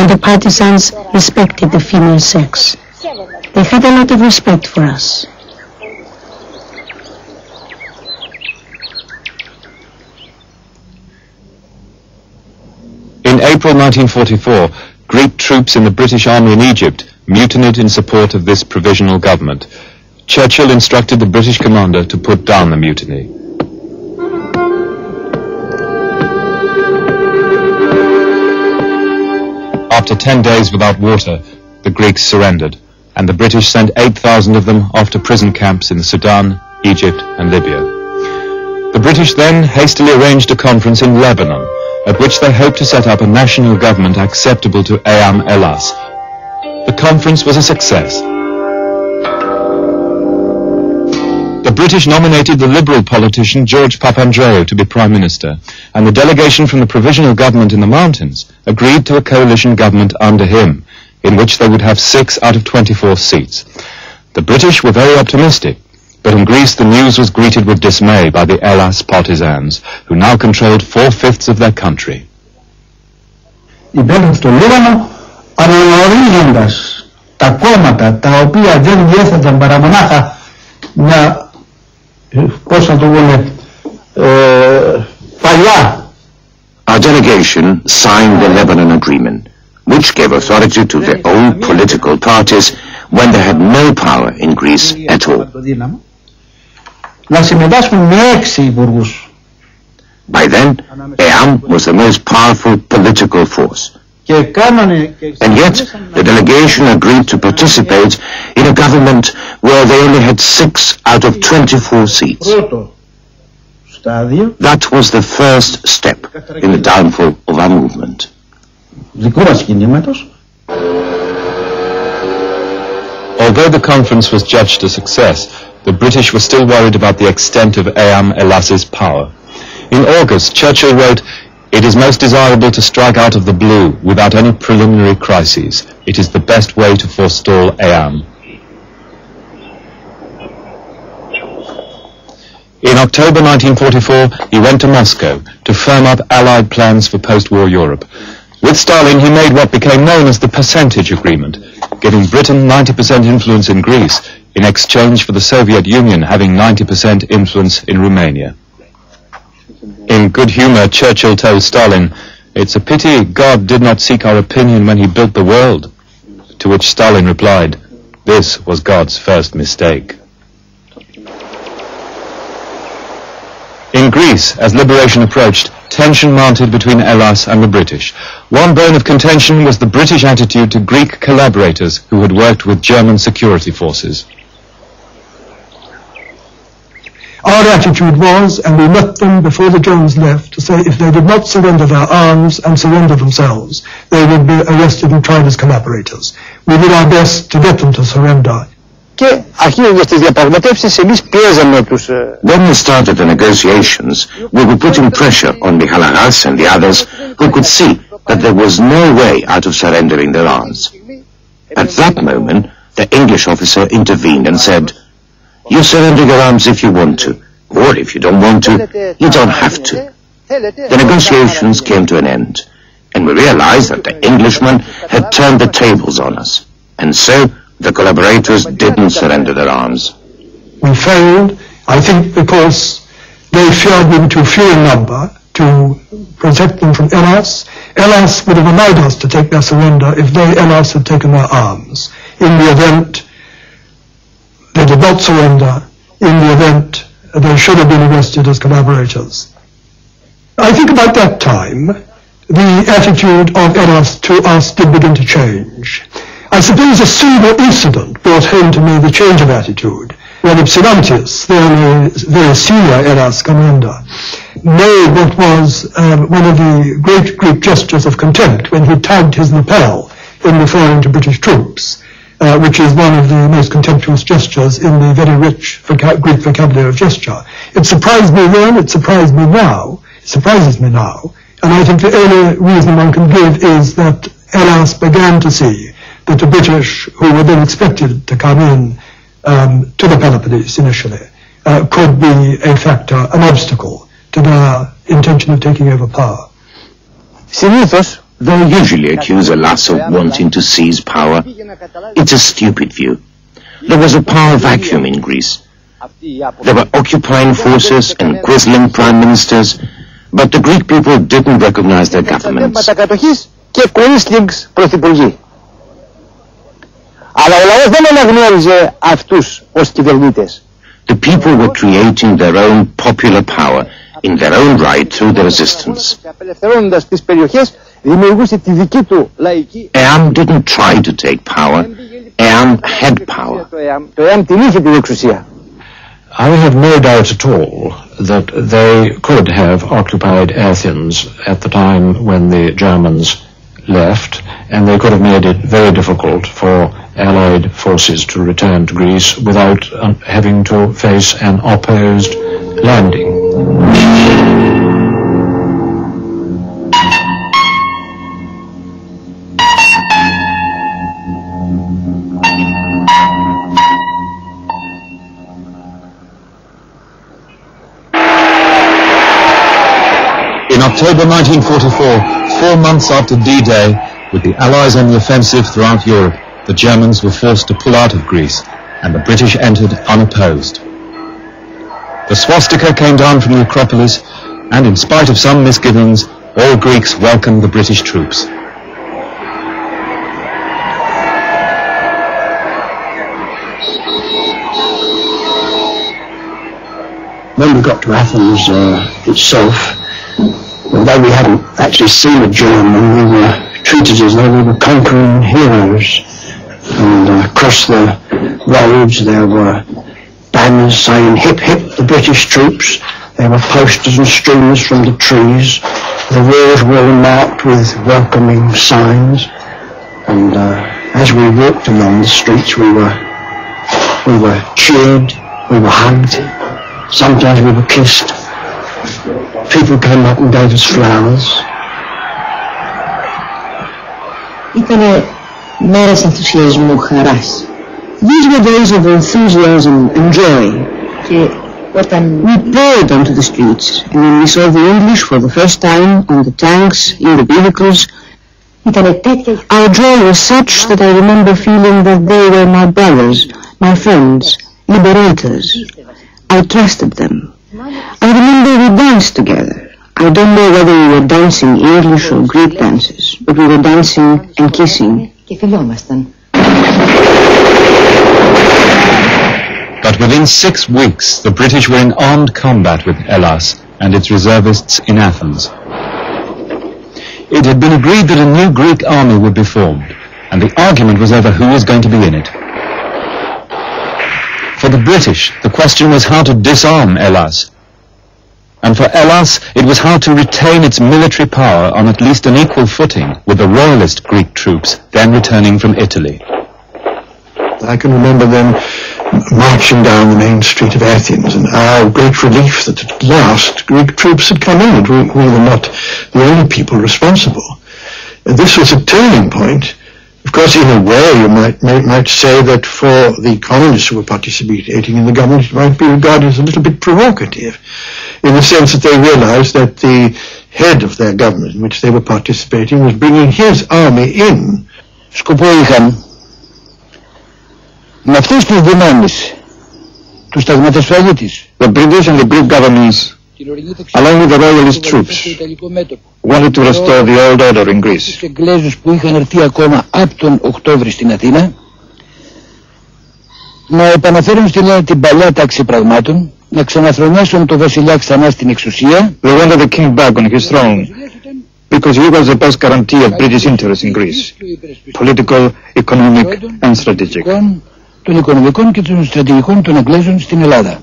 and the partisans respected the female sex. They had a lot of respect for us. In April 1944, Greek troops in the British Army in Egypt mutinied in support of this provisional government. Churchill instructed the British commander to put down the mutiny. After 10 days without water, the Greeks surrendered, and the British sent 8,000 of them off to prison camps in Sudan, Egypt, and Libya. The British then hastily arranged a conference in Lebanon, at which they hoped to set up a national government acceptable to Eyam Elas. The conference was a success. The British nominated the Liberal politician George Papandreou to be Prime Minister, and the delegation from the Provisional Government in the mountains agreed to a coalition government under him, in which they would have 6 out of 24 seats. The British were very optimistic, but in Greece the news was greeted with dismay by the Elas partisans, who now controlled 4/5 of their country. Υπέραν στο Λίβανο, αναγνωρίζοντας τα κόμματα τα οποία δεν διέθεταν παρά μονάχα μια, πώς να το πούμε, παλιά. Our delegation signed the Lebanon Agreement, which gave authority to their own political parties when they had no power in Greece at all. Να συμμετάσχουν με 6 υπουργούς. By then, Eyam was the most powerful political force. And yet, the delegation agreed to participate in a government where they only had 6 out of 24 seats. That was the first step in the downfall of our movement. Although the conference was judged a success, the British were still worried about the extent of Eyam Elas's power. In August, Churchill wrote, "It is most desirable to strike out of the blue without any preliminary crises. It is the best way to forestall Eyam." In October 1944, he went to Moscow to firm up Allied plans for post-war Europe. With Stalin, he made what became known as the Percentage Agreement, giving Britain 90% influence in Greece in exchange for the Soviet Union having 90% influence in Romania. In good humor, Churchill told Stalin, "It's a pity God did not seek our opinion when he built the world." To which Stalin replied, "This was God's first mistake." In Greece, as liberation approached, tension mounted between Elas and the British. One bone of contention was the British attitude to Greek collaborators who had worked with German security forces. Our attitude was, and we met them before the Germans left, to say if they did not surrender their arms and surrender themselves, they would be arrested and tried as collaborators. We did our best to get them to surrender. Και αρχίζοντας τις διαπραγματεύσεις, εμείς πιέζαμε τους... When we started the negotiations, we were putting pressure on the Halagas and the others who could see that there was no way out of surrendering their arms. At that moment, the English officer intervened and said, "You surrender your arms if you want to, or if you don't want to, you don't have to." The negotiations came to an end, and we realized that the Englishmen had turned the tables on us, and so the collaborators didn't surrender their arms. We failed, I think, because they feared we were too few in number to protect them from Elas. Elas would have allowed us to take their surrender if they, Elas, had taken their arms. In the event they did not surrender, in the event they should have been arrested as collaborators. I think about that time, the attitude of Elas to us did begin to change. I suppose a single incident brought home to me the change of attitude, when Ypsilantis, the very senior Elas commander, made what was one of the great Greek gestures of contempt when he tagged his lapel in referring to British troops, which is one of the most contemptuous gestures in the very rich Greek vocabulary of gesture. It surprised me then, it surprises me now, and I think the only reason one can give is that Elas began to see that the British, who were then expected to come in to the Peloponnese initially, could be a factor, an obstacle to their intention of taking over power. Συνήθως, They usually accuse Hellas of wanting to seize power. It's a stupid view. There was a power vacuum in Greece. There were occupying forces and grisling prime ministers, but the Greek people didn't recognize their governments. The people were creating their own popular power in their own right through the resistance. Eam didn't try to take power. Eam had power. I have no doubt at all that they could have occupied Athens at the time when the Germans left, and they could have made it very difficult for Allied forces to return to Greece without having to face an opposed landing. In October 1944, 4 months after D-Day, with the Allies on the offensive throughout Europe, the Germans were forced to pull out of Greece, and the British entered unopposed. The swastika came down from the Acropolis, and in spite of some misgivings, all Greeks welcomed the British troops. When we got to Athens itself, although we hadn't actually seen a German, we were treated as though we were conquering heroes. And across the roads there were banners saying "Hip hip the British troops." There were posters and streamers from the trees. The walls were all marked with welcoming signs. And as we walked along the streets we were cheered, we were hugged, sometimes we were kissed. People came up and gave us flowers. Ήτανε μέρες ενθουσιασμού, χαράς. These were days of enthusiasm and joy. Και όταν we poured onto the streets and when we saw the English for the first time on the tanks, in the vehicles, ήτανε τέτοια. Our joy was such that I remember feeling that they were my brothers, my friends, liberators. I trusted them. I remember we danced together. I don't know whether we were dancing English or Greek dances, but we were dancing and kissing. But within 6 weeks, the British were in armed combat with Hellas and its reservists in Athens. It had been agreed that a new Greek army would be formed, and the argument was over who was going to be in it. For the British, the question was how to disarm Hellas. And for Hellas, it was how to retain its military power on at least an equal footing with the royalist Greek troops then returning from Italy. I can remember them marching down the main street of Athens, and our great relief that at last Greek troops had come in, and we were not the only people responsible. This was a turning point. Of course, in a way, you might say that for the colonists who were participating in the government, it might be regarded as a little bit provocative, in the sense that they realized that the head of their government in which they were participating was bringing his army in. Σκοπό είχαν με αυτές τις δυνάμεις του σταγματοσφαλίτης. The British and the Greek governments, along with the royalist troops, wanted to restore the old order in Greece. Τους Εγγλέζους που είχαν έρθει ακόμα από τον Οκτώβρη στην Αθήνα να επαναφέρουν στην Ελλάδα την παλιά τάξη πραγμάτων, να ξαναθρονέσουν τον βασιλιά ξανά στην εξουσία. They wanted the king back on his throne because he was the best guarantee of British interest in Greece, political, economic and strategic. Των οικονομικών και των στρατηγικών των Εγγλέζων στην Ελλάδα.